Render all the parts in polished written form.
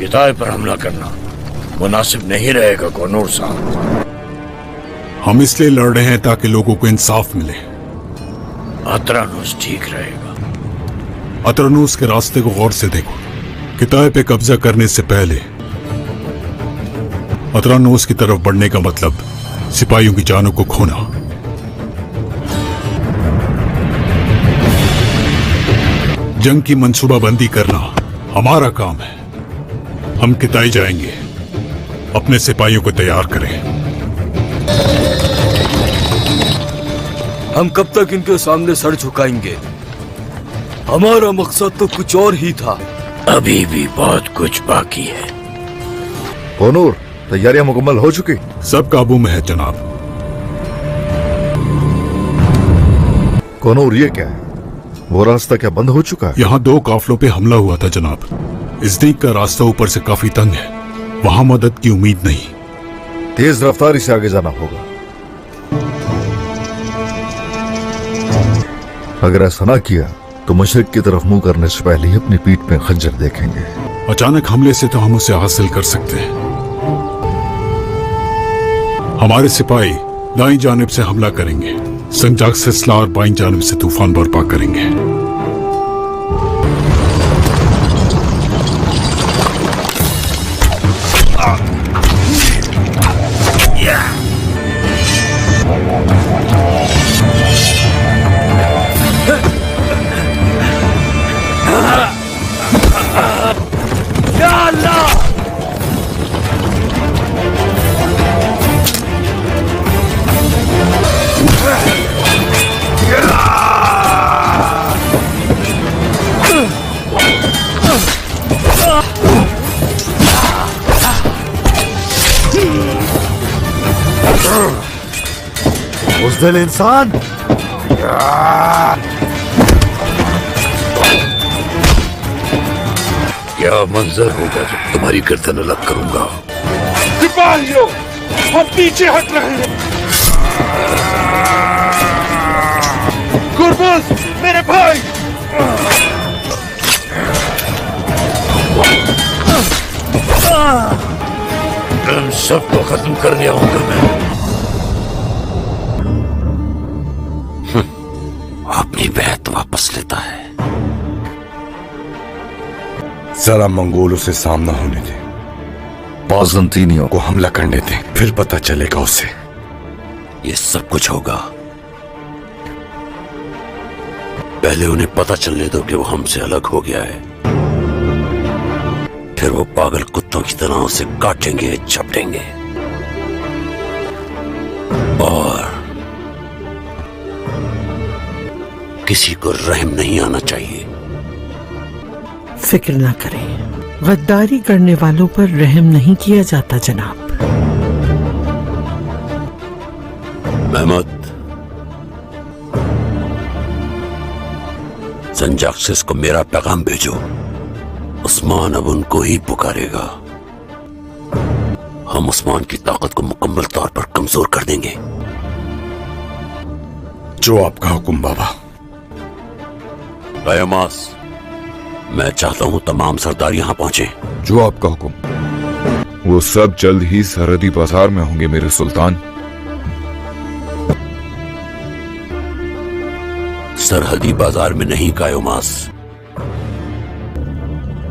किताए पर हमला करना मुनासिब नहीं रहेगा कोनूर साहब। हम इसलिए लड़ रहे हैं ताकि लोगों को इंसाफ मिले। अतरानुस ठीक रहेगा। अतरानुस के रास्ते को गौर से देखो। किताए पे कब्जा करने से पहले अतरानुस की तरफ बढ़ने का मतलब सिपाहियों की जानों को खोना। जंग की मंसूबाबंदी करना हमारा काम है। हम किताई जाएंगे, अपने सिपाहियों को तैयार करें। हम कब तक इनके सामने सर झुकाएंगे? हमारा मकसद तो कुछ और ही था। अभी भी बहुत कुछ बाकी है। कोनूर, तैयारियां मुकम्मल हो चुकी? सब काबू में है जनाब। कोनूर, ये क्या है? वो रास्ता क्या बंद हो चुका है? यहाँ 2 काफलों पे हमला हुआ था जनाब। इज़दीक का रास्ता ऊपर से काफी तंग है, वहां मदद की उम्मीद नहीं। तेज रफ्तारी से आगे जाना होगा। अगर ऐसा ना किया तो मशरिक की तरफ मुंह करने से पहले ही अपनी पीठ पे खंजर देखेंगे। अचानक हमले से तो हम उसे हासिल कर सकते हैं। हमारे सिपाही दाईं जानिब से हमला करेंगे, संजाक्सिस और बाईं जानिब से तूफान बर्पा करेंगे। बुज़दिल इंसान, क्या मंजर होगा जब तुम्हारी गर्दन अलग करूंगा। सिपाहियों, हम पीछे हट रहे हैं। गुरबुज, मेरे भाई! तुम सबको खत्म करने आऊंगा मैं। अपनी बैत वापस लेता है। जरा मंगोलों से सामना होने दे, बाज़ंतीनियों को हमला करने दे, फिर पता चलेगा उसे। ये सब कुछ होगा, पहले उन्हें पता चलने दो कि वो हमसे अलग हो गया है। फिर वो पागल कुत्तों की तरह उसे काटेंगे, झपटेंगे और किसी को रहम नहीं आना चाहिए। फिक्र ना करें, गद्दारी करने वालों पर रहम नहीं किया जाता जनाब। महमूद, संजाक्सिस को मेरा पैगाम भेजो। उस्मान अब उनको ही पुकारेगा। हम उस्मान की ताकत को मुकम्मल तौर पर कमजोर कर देंगे। जो आपका हुक्म बाबा। कायमास, मैं चाहता हूं तमाम सरदार यहां पहुंचे। जो आपका हुक्म। वो सब जल्द ही सरहदी बाजार में होंगे मेरे सुल्तान। सरहदी बाजार में नहीं कायमास,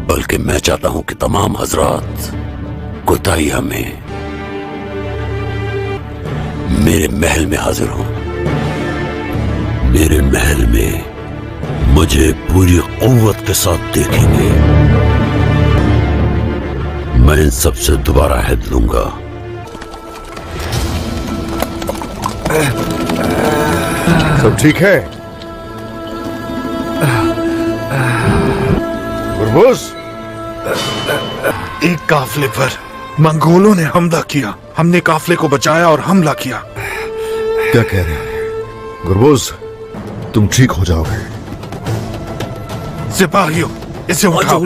बल्कि मैं चाहता हूं कि तमाम हजरात कोताहिया में मेरे महल में हाजिर हों। मेरे महल में मुझे पूरी क़ुव्वत के साथ देखेंगे। मैं इन सबसे दोबारा अहद लूंगा। सब ठीक है? गुरबुज, एक काफले पर मंगोलों ने हमला किया। हमने काफले को बचाया और हमला किया। क्या कह रहे हैं? गुरबुज, तुम ठीक हो जाओगे। सिपाहियों, इसे उठाओ।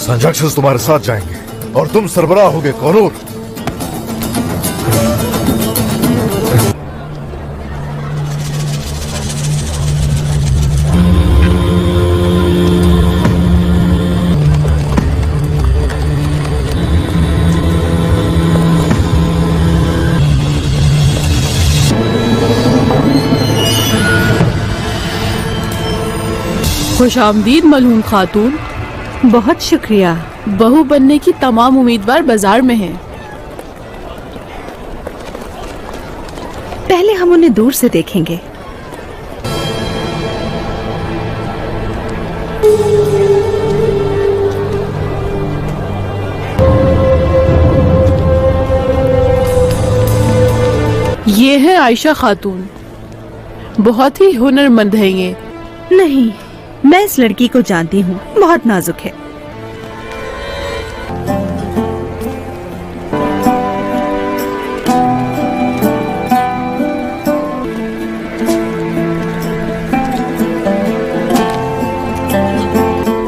संजाक्सिस तुम्हारे साथ जाएंगे और तुम सरबराह होगे कोनूर। खुशामदीद मलहून खातून। बहुत शुक्रिया। बहू बनने की तमाम उम्मीदवार बाजार में हैं। पहले हम उन्हें दूर से देखेंगे। ये है आयशा खातून, बहुत ही हुनरमंद है ये। नहीं, मैं इस लड़की को जानती हूँ, बहुत नाजुक है।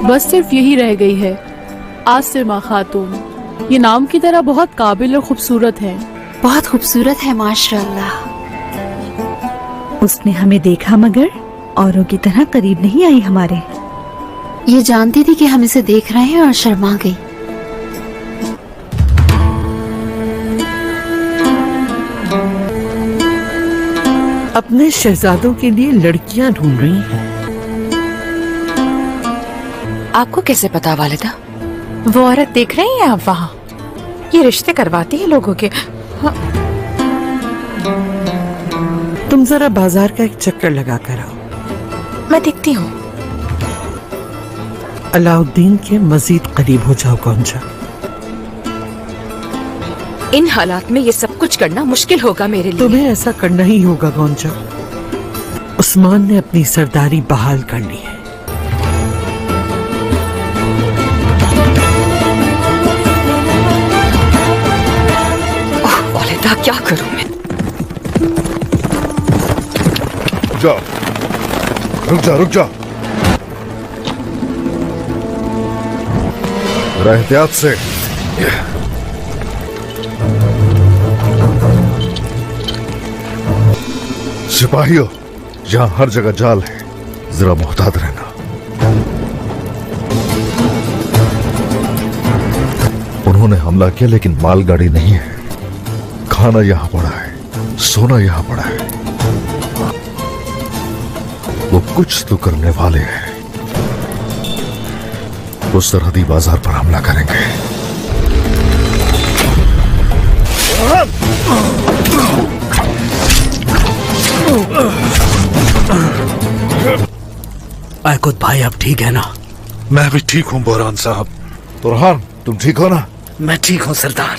बस सिर्फ यही रह गई है, आसिमा खातून। ये नाम की तरह बहुत काबिल और खूबसूरत है। बहुत खूबसूरत है माशाअल्लाह। उसने हमें देखा मगर औरों की तरह करीब नहीं आई हमारे। ये जानती थी कि हम इसे देख रहे हैं और शर्मा गई। अपने शहजादों के लिए लड़कियां ढूंढ रही हैं। आपको कैसे पता वालिदा? वो औरत देख रही हैं आप वहाँ? ये रिश्ते करवाती है लोगों के। हाँ। तुम जरा बाजार का एक चक्कर लगा कर आओ। मैं देखती हूँ। अलाउद्दीन के मजीद करीब हो जाओ गौंजा। इन हालात में ये सब कुछ करना मुश्किल होगा मेरे लिए। तुम्हें ऐसा करना ही होगा गौंजा। उस्मान ने अपनी सरदारी बहाल कर ली है। वालिदा क्या करूं मैं? जाओ, रुक जा, रुक जा। एहतियात से। सिपाहियों, यहाँ हर जगह जाल है, जरा मुहतात रहना। उन्होंने हमला किया लेकिन मालगाड़ी नहीं है। खाना यहाँ पड़ा है, सोना यहाँ पड़ा है। वो कुछ तो करने वाले हैं। वो सरहदी बाजार पर हमला करेंगे। आयकुत भाई अब ठीक है ना? मैं भी ठीक हूँ बोरान साहब। बुरहान, तुम ठीक हो ना? मैं ठीक हूँ सरदार।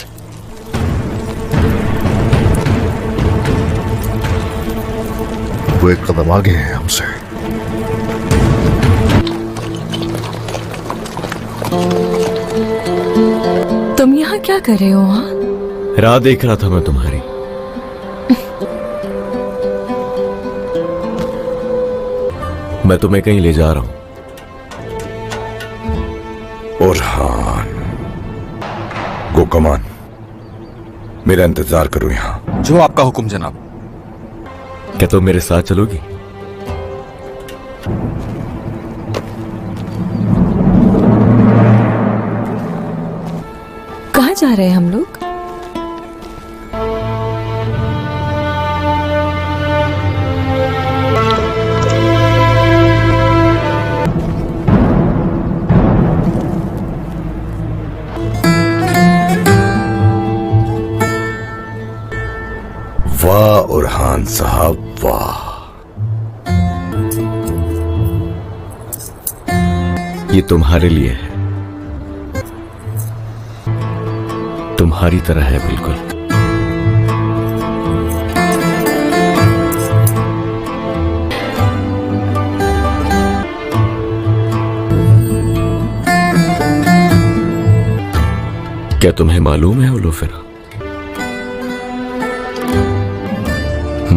वो एक कदम आगे है हमसे। तुम यहाँ क्या कर रहे हो? हाँ, राह देख रहा था मैं तुम्हारी। मैं तुम्हें कहीं ले जा रहा हूं। बुरहान, गो कमान, मेरा इंतजार करो यहाँ। जो आपका हुक्म जनाब। क्या तुम मेरे साथ चलोगी? कहाँ जा रहे हैं हम लोग? वाह बुरहान साहब, वाह। ये तुम्हारे लिए है, तुम्हारी तरह है बिल्कुल। क्या तुम्हें मालूम है उलोफिरा,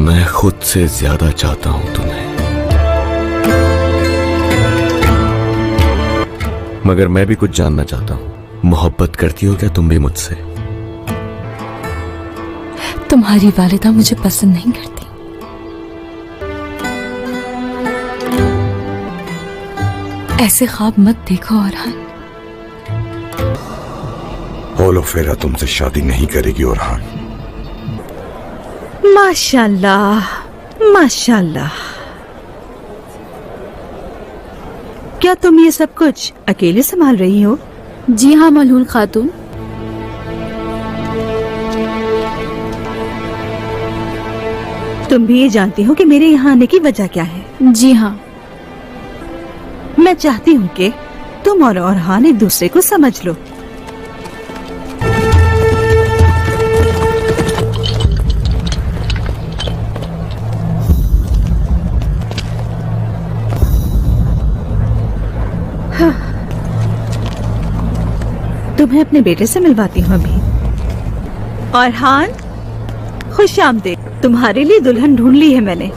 मैं खुद से ज्यादा चाहता हूं तुम्हें। मगर मैं भी कुछ जानना चाहता हूं। मोहब्बत करती हो क्या तुम भी मुझसे? तुम्हारी वालिदा मुझे पसंद नहीं करती। ऐसे ख्वाब मत देखो ओरहान। उलोफिरा तुमसे शादी नहीं करेगी ओरहान। माशाल्लाह, माशाल्लाह। क्या तुम ये सब कुछ अकेले संभाल रही हो? जी हाँ मलहून खातून। तुम भी ये जानती हो कि मेरे यहाँ आने की वजह क्या है? जी हाँ। मैं चाहती हूँ कि तुम और औरहान एक दूसरे को समझ लो। हाँ। तुम्हें अपने बेटे से मिलवाती हूँ अभी। औरहान, खुश आमदीद। तुम्हारे लिए दुल्हन ढूंढ ली है मैंने।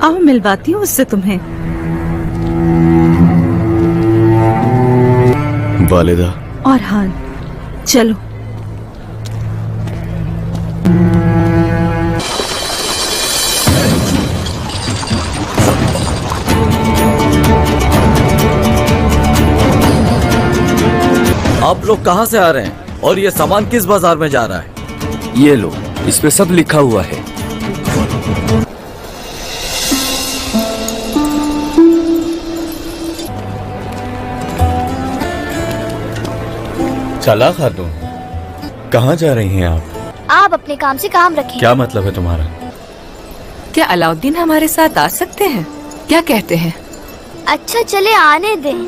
आओ मिलवाती हूँ उससे तुम्हें। वालिदा। औरहान, चलो। आप लोग कहाँ से आ रहे हैं और ये सामान किस बाजार में जा रहा है? ये लो, इस पे सब लिखा हुआ है। चला खातून, कहाँ जा रही हैं आप? आप अपने काम से काम रखें। क्या मतलब है तुम्हारा? क्या अलाउद्दीन हमारे साथ आ सकते हैं? क्या कहते हैं? अच्छा चले आने दें।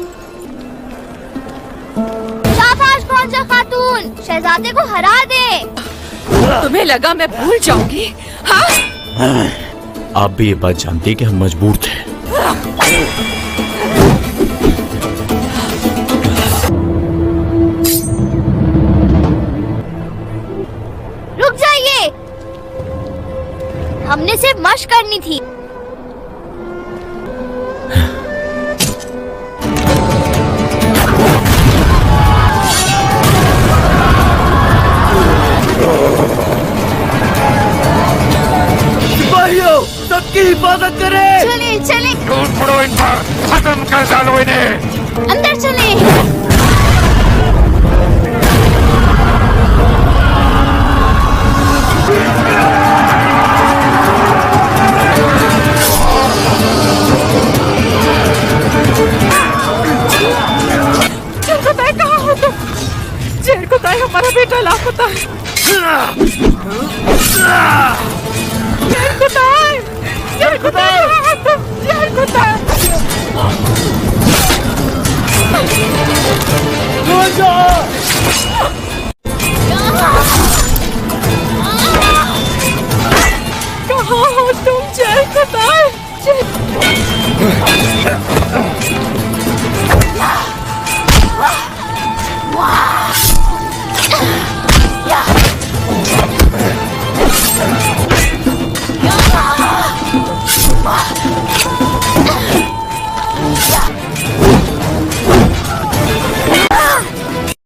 शाबाश बादशाह खातून, शहजादे को हरा दे। तुम्हें लगा मैं भूल जाऊंगी? हाँ? आप भी ये बात जानती हैं कि हम मजबूर थे। रुक जाइए, हमने सिर्फ मश्क करनी थी। सबकी हिफाजत करें। चले चले, टूट पड़ो इन पर, खत्म कर डालो इन्हें। अंदर चले। कहाँ हो तुम? जेर को ताई हमारा बेटा लापता है। जेर को ताई, जेर को ताई, जेर को ताई। कहाँ हो तुम? जेर को ताई।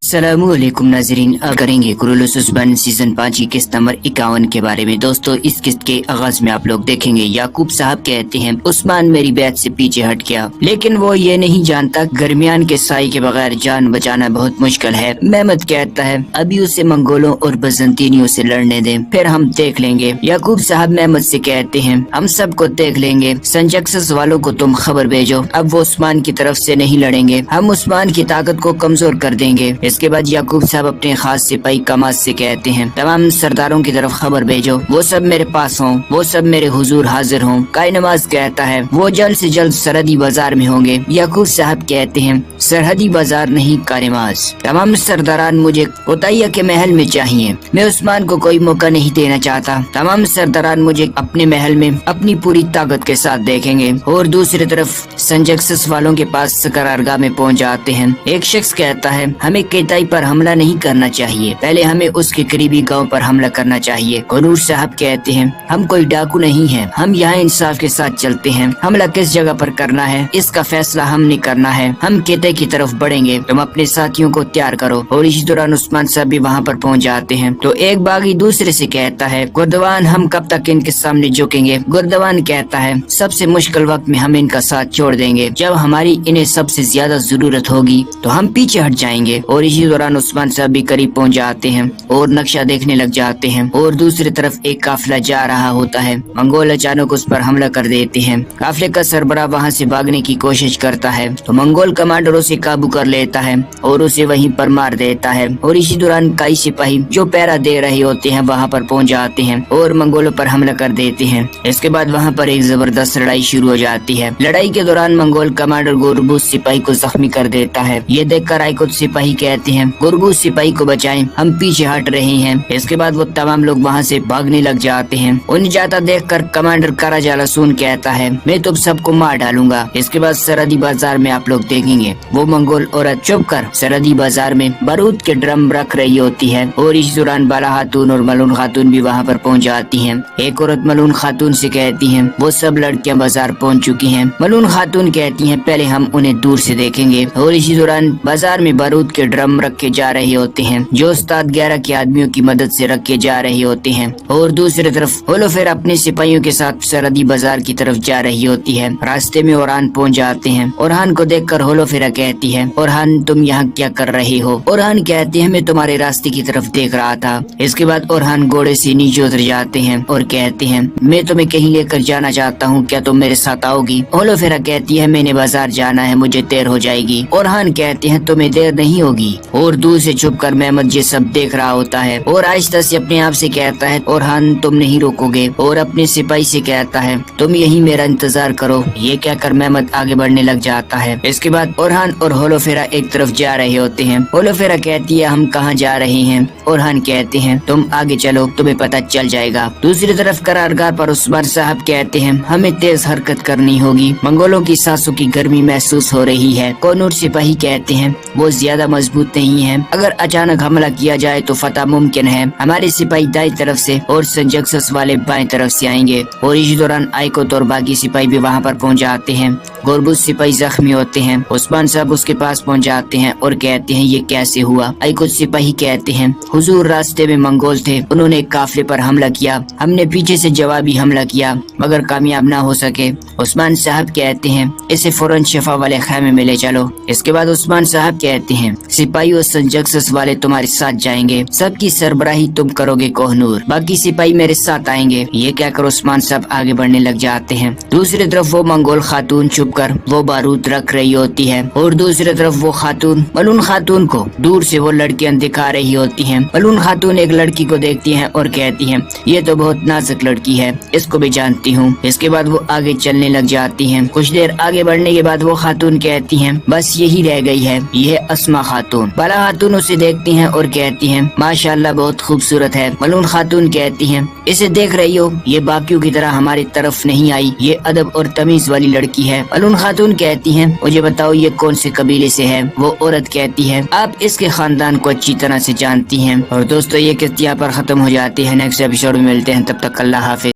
अस्सलामुअलैकुम नाजरीन, करेंगे कुरुलुस उस्मान सीजन 5 की किस्त नंबर 51 के बारे में। दोस्तों, इस किस्त के आगाज में आप लोग देखेंगे याकूब साहब कहते हैं उस्मान मेरी बैत से पीछे हट गया, लेकिन वो ये नहीं जानता गर्मियान के साई के बगैर जान बचाना बहुत मुश्किल है। मेहमद कहता है अभी उसे मंगोलों और बजंतीनियों से लड़ने दें, फिर हम देख लेंगे। याकूब साहब मेहमद से कहते हैं हम सबको देख लेंगे, संजक्सस वालों को तुम खबर भेजो, अब वो उस्मान की तरफ से नहीं लड़ेंगे, हम उस्मान की ताकत को कमजोर कर देंगे। इसके बाद याकूब साहब अपने खास सिपाही कमास से कहते हैं तमाम सरदारों की तरफ खबर भेजो, वो सब मेरे पास हों, वो सब मेरे हुजूर हाजिर हों। कायनमाज कहता है वो जल्द से जल्द सरहदी बाजार में होंगे। याकूब साहब कहते हैं सरहदी बाजार नहीं कायनमाज, तमाम सरदारान मुझे उतैया के महल में चाहिए, मैं उस्मान को कोई मौका नहीं देना चाहता। तमाम सरदारान मुझे अपने महल में अपनी पूरी ताकत के साथ देखेंगे। और दूसरी तरफ संजक्सस वालों के पास करारगाह में पहुंच जाते हैं। एक शख्स कहता है हमें केताई पर हमला नहीं करना चाहिए, पहले हमें उसके करीबी गांव पर हमला करना चाहिए। कनूर साहब कहते हैं हम कोई डाकू नहीं हैं, हम यहाँ इंसाफ के साथ चलते हैं, हमला किस जगह पर करना है इसका फैसला हमने करना है, हम केते की तरफ बढ़ेंगे, तुम अपने साथियों को तैयार करो। और इसी दौरान उस्मान साहब भी वहाँ पर पहुँच जाते हैं। तो एक बागी दूसरे से कहता है गुर्दवान हम कब तक इनके सामने झुकेंगे? गुर्दवान कहता है सबसे मुश्किल वक्त में हम इनका साथ छोड़ देंगे, जब हमारी इन्हें सबसे ज्यादा जरूरत होगी तो हम पीछे हट जाएंगे। और इसी इसी दौरान उस्मान साहब भी करीब पहुंच जाते हैं और नक्शा देखने लग जाते हैं और दूसरी तरफ एक काफिला जा रहा होता है। मंगोल अचानक उस पर हमला कर देते हैं। काफिले का सरबराह वहां से भागने की कोशिश करता है तो मंगोल कमांडर उसे काबू कर लेता है और उसे वहीं पर मार देता है। और इसी दौरान कई सिपाही जो पहरा दे रहे होते हैं वहां पर पहुंच जाते हैं और मंगोलों पर हमला कर देते हैं। इसके बाद वहां पर एक जबरदस्त लड़ाई शुरू हो जाती है। लड़ाई के दौरान मंगोल कमांडर गुरबूज सिपाही को जख्मी कर देता है। ये देखकर आइकुत सिपाही कहते हैं गुरबूज सिपाही को बचाएं, हम पीछे हट रहे हैं। इसके बाद वो तमाम लोग वहाँ से भागने लग जाते हैं। उन्हें जाता देखकर कमांडर कराजालासून कहता है मैं तुम सबको मार डालूंगा। इसके बाद सरहदी बाजार में आप लोग देखेंगे वो मंगोल औरत चुप कर सरहदी बाजार में बारूद के ड्रम रख रही होती है। और इस दौरान बाला खातून और मलून खातून भी वहाँ पर पहुँच जाती है। एक औरत मलून खातून से कहती है वो सब लड़कियाँ बाजार पहुँच चुकी है। मलून खातून कहती है पहले हम उन्हें दूर से देखेंगे। और इसी दौरान बाजार में बारूद के ड्रम रखे जा रहे होते हैं जो उस्ताद 11 के आदमियों की मदद से रखे जा रहे होते हैं। और दूसरी तरफ होलोफेरा अपने सिपाहियों के साथ सरहदी बाजार की तरफ जा रही होती है। रास्ते में ओरहान पहुंच जाते हैं। ओरहान को देखकर होलोफेरा कहती है ओरहान तुम यहाँ क्या कर रहे हो? ओरहान कहती है मैं तुम्हारे रास्ते की तरफ देख रहा था। इसके बाद ओरहान घोड़े से नीचे उतर जाते हैं और कहते हैं मैं तुम्हें कहीं लेकर जाना चाहता हूँ, क्या तुम मेरे साथ आओगी? होलोफेरा कहती है मैंने बाजार जाना है, मुझे देर हो जाएगी। ओरहान कहते हैं तुम्हें देर नहीं होगी। और दूर से छुप कर मेहमद ये सब देख रहा होता है और आहिस्ता से अपने आप से कहता है ओरहान तुम नहीं रोकोगे। और अपने सिपाही से कहता है तुम यही मेरा इंतजार करो। ये कहकर मेहमद आगे बढ़ने लग जाता है। इसके बाद ओरहान और होलोफेरा एक तरफ जा रहे होते हैं। होलोफेरा कहती है हम कहाँ जा रहे हैं? ओरहान कहते हैं तुम आगे चलो तुम्हें पता चल जाएगा। दूसरी तरफ करारगाह पर उस्मान साहब कहते हैं हमें तेज हरकत करनी होगी, मंगोलों की सांसों की गर्मी महसूस हो रही है। कोनूर सिपाही कहते हैं वो ज्यादा मजबूत नहीं है, अगर अचानक हमला किया जाए तो फतह मुमकिन है। हमारे सिपाही दाई तरफ से और संजक्सस वाले बाएं तरफ से आएंगे। और इसी दौरान आइकोत और बाकी सिपाही भी वहाँ पर पहुँच जाते हैं। गुरबूज सिपाही जख्मी होते हैं। उस्मान साहब उसके पास पहुँच जाते हैं और कहते हैं ये कैसे हुआ? आइकोत सिपाही कहते हैं हुजूर रास्ते में मंगोल थे, उन्होंने काफिले पर हमला किया, हमने पीछे से जवाबी हमला किया मगर कामयाब ना हो सके। उस्मान साहब कहते हैं इसे फौरन शफा वाले खैमे में ले चलो। इसके बाद उस्मान साहब कहते हैं सिपाही और संजक्सस वाले तुम्हारे साथ जाएंगे, सबकी सरबराही तुम करोगे कोहनूर, बाकी सिपाही मेरे साथ आएंगे। ये कहकर उस्मान साहब आगे बढ़ने लग जाते हैं। दूसरी तरफ वो मंगोल खातून छुपकर वो बारूद रख रही होती है और दूसरी तरफ वो खातून मलून खातून को दूर से वो लड़कियां दिखा रही होती हैं। मलून खातून एक लड़की को देखती हैं और कहती हैं ये तो बहुत नाजुक लड़की है, इसको भी जानती हूँ। इसके बाद वो आगे चलने लग जाती हैं। कुछ देर आगे बढ़ने के बाद वो खातून कहती हैं बस यही रह गई है, ये अस्मा खातून। बाला खातून उसे देखती हैं और कहती हैं माशाल्लाह बहुत खूबसूरत है। मलून खातून कहती हैं इसे देख रही हो, ये बाकियों की तरह हमारी तरफ नहीं आई, ये अदब और तमीज वाली लड़की है। मलून खातून कहती हैं मुझे बताओ ये कौन से कबीले से है? वो औरत कहती है आप इसके खानदान को अच्छी तरह से जानती हैं। और दोस्तों ये किस्त यहाँ पर खत्म हो जाती है। नेक्स्ट एपिसोड में मिलते हैं, तब तक अल्लाह हाफिज।